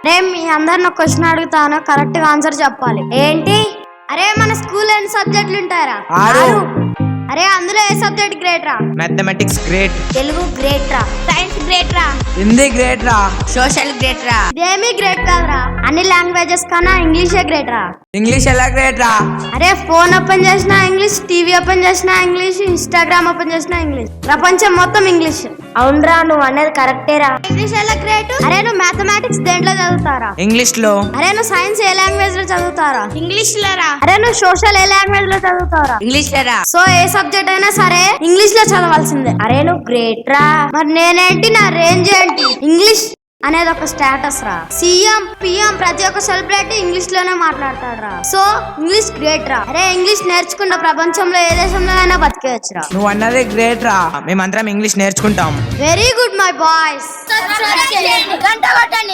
నేను మీ అందరిని ఒక క్వశ్చన్ అడుగుతాను, కరెక్ట్ గా ఆన్సర్ చెప్పాలి. ఏంటి? అరే మన స్కూల్ ఎన్ని సబ్జెక్టులు ఉంటారా? 6. అరే అందులో ఏ సబ్జెక్ట్ గ్రేట్ రా? Mathematics great. తెలుగు గ్రేట్ రా. సైన్స్ గ్రేట్ రా. హిందీ గ్రేట్ రా. సోషల్ గ్రేట్ రా. ఇదేమీ గ్రేట్ కాదురా. అన్ని లాంగ్వేజెస్ కన్నా ఇంగ్లీషే గ్రేట్ రా. ఇంగ్లీష్ ఎలా గ్రేట్ రా? అరే ఫోన్ ఓపెన్ చేసినా ఇంగ్లీష్, టీవీ ఓపెన్ చేసినా ఇంగ్లీష్, ఇన్స్టాగ్రామ్ ఓపెన్ చేసినా ఇంగ్లీష్, ప్రపంచం మొత్తం ఇంగ్లీష్. అవునరా, నువ్వు అనేది కరెక్టేరా. ఇంగ్లీష్ ఎలా గ్రేట్? అరే నువ్వు మ్యాథమెటిక్స్ దేంట్లో చదువుతారా? ఇంగ్లీష్ లో. అరే నువ్వు సైన్స్ ఏ లాంగ్వేజ్ లో చదువుతారా? ఇంగ్లీష్ లరా. అరే నువ్వు సోషల్ ఏ లాంగ్వేజ్ లో చదువుతారా? ఇంగ్లీష్ లరా. సో ఏ సబ్జెక్ట్ అయినా సరే ఇంగ్లీష్ లో చదవాల్సిందే. అరే నువ్వు గ్రేట్ రా. మరి నేనేంటి, నా రేంజ్ ఏంటి? ఇంగ్లీష్ అనేది ఒక స్టేటస్ రా. సీఎం పిఎం ప్రతి ఒక్క సెలబ్రిటీ ఇంగ్లీష్ లోనే మాట్లాడతాడు రా. సో ఇంగ్లీష్ గ్రేట్ రా. అరే ఇంగ్లీష్ నేర్చుకున్న ప్రపంచంలో ఏ దేశంలో అయినా బతికేయచ్చు రా. నువ్వు అన్నది గ్రేట్ రా. మేమందరం ఇంగ్లీష్ నేర్చుకుంటాం. Very good my boys. గంట కొట్టండి.